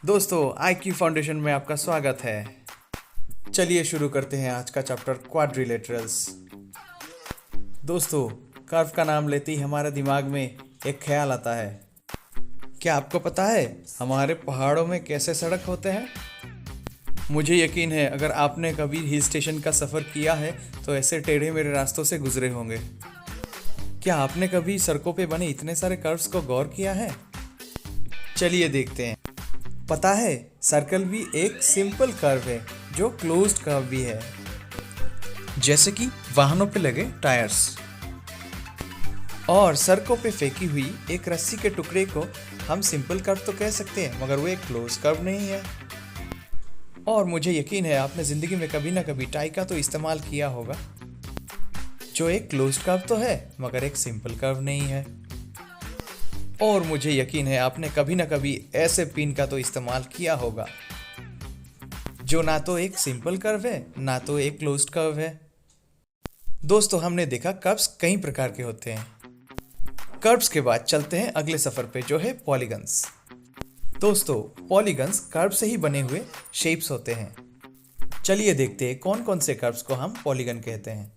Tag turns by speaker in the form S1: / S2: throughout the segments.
S1: दोस्तों IQ foundation में आपका स्वागत है। चलिए शुरू करते हैं आज का चैप्टर क्वाड्रिलेटरल्स। दोस्तों कर्व का नाम लेते ही हमारे दिमाग में एक ख्याल आता है। क्या आपको पता है हमारे पहाड़ों में कैसे सड़क होते हैं? मुझे यकीन है अगर आपने कभी हिल स्टेशन का सफ़र किया है तो ऐसे टेढ़े मेढ़े रास्तों से गुजरे होंगे। क्या आपने कभी सड़कों पे बने इतने सारे कर्व्स को गौर किया है? चलिए देखते हैं। पता है सर्कल भी एक सिंपल कर्व है जो क्लोज्ड कर्व भी है, जैसे कि वाहनों पे लगे टायर्स और सड़कों पे फेंकी हुई एक रस्सी के टुकड़े को हम सिंपल कर्व तो कह सकते हैं, मगर वो एक क्लोज कर्व नहीं है। और मुझे यकीन है आपने ज़िंदगी में कभी ना कभी टाई का तो इस्तेमाल किया होगा, जो एक क्लोज्ड कर्व तो है मगर एक सिंपल कर्व नहीं है। और मुझे यकीन है आपने कभी ना कभी ऐसे पिन का तो इस्तेमाल किया होगा, जो ना तो एक सिंपल कर्व है ना तो एक क्लोज्ड कर्व है। दोस्तों हमने देखा कर्व्स कई प्रकार के होते हैं। कर्व्स के बाद चलते हैं अगले सफ़र पे, जो है पॉलीगन्स। दोस्तों पॉलीगन्स कर्व से ही बने हुए शेप्स होते हैं। चलिए देखते हैं कौन कौन से कर्व्स को हम पॉलीगन कहते हैं।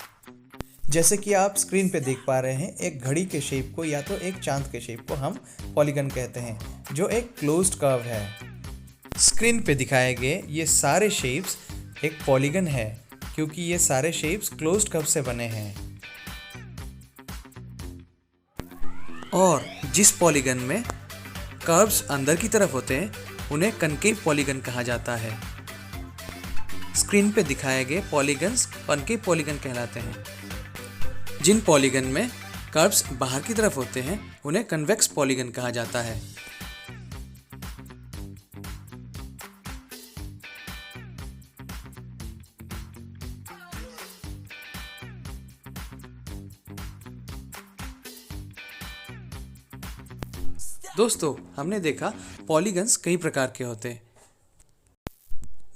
S1: जैसे कि आप स्क्रीन पे देख पा रहे हैं, एक घड़ी के शेप को या तो एक चांद के शेप को हम पॉलीगन कहते हैं, जो एक क्लोज्ड कर्व है। स्क्रीन पे दिखाए गए ये सारे शेप्स एक पॉलीगन है, क्योंकि ये सारे शेप्स क्लोज्ड कर्व से बने हैं। और जिस पॉलीगन में कर्व्स अंदर की तरफ होते हैं उन्हें कनकेव पॉलीगन कहा जाता है। स्क्रीन पे दिखाए गए पॉलीगन्स कनकेव पॉलीगन कहलाते हैं। जिन पॉलीगन में कर्व्स बाहर की तरफ होते हैं उन्हें कन्वेक्स पॉलीगन कहा जाता है। दोस्तों हमने देखा पॉलीगन्स कई प्रकार के होते हैं।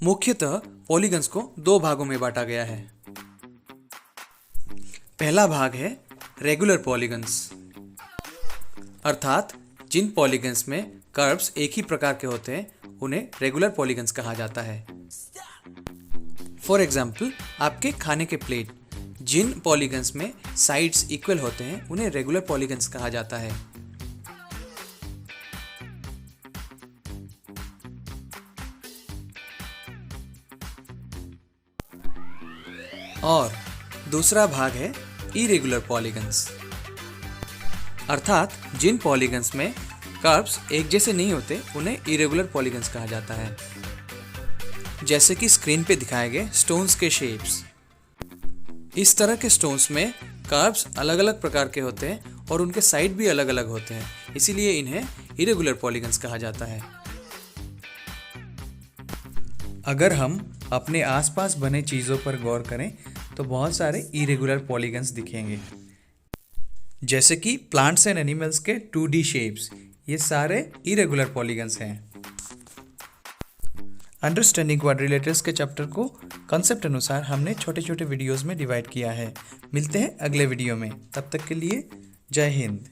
S1: मुख्यतः पॉलीगन्स को दो भागों में बांटा गया है। पहला भाग है रेगुलर पॉलीगन्स, अर्थात जिन पॉलीगन्स में कर्व्स एक ही प्रकार के होते हैं उन्हें रेगुलर पॉलीगन्स कहा जाता है। फॉर एग्जाम्पल आपके खाने के प्लेट, जिन पॉलीगन्स में साइड्स इक्वल होते हैं उन्हें रेगुलर पॉलीगन्स कहा जाता है। और दूसरा भाग है इरेगुलर पॉलीगन्स, अर्थात जिन पॉलीगन्स में कर्व्स एक जैसे नहीं होते उन्हें इरेगुलर पॉलीगन्स कहा जाता है। जैसे कि स्क्रीन पे दिखाए गए स्टोन्स के शेप्स। इस तरह के स्टोन्स में कर्व्स अलग अलग प्रकार के होते हैं और उनके साइड भी अलग अलग होते हैं, इसीलिए इन्हें इरेगुलर पॉलीगन्स कहा जाता है। अगर हम अपने आसपास बने चीज़ों पर गौर करें तो बहुत सारे इरेगुलर पॉलीगन्स दिखेंगे, जैसे कि प्लांट्स एंड एनिमल्स के 2D शेप्स। ये सारे इरेगुलर पॉलीगन्स हैं। अंडरस्टैंडिंग क्वाड्रिलेटरल्स के चैप्टर को कॉन्सेप्ट अनुसार हमने छोटे छोटे वीडियोस में डिवाइड किया है। मिलते हैं अगले वीडियो में, तब तक के लिए जय हिंद।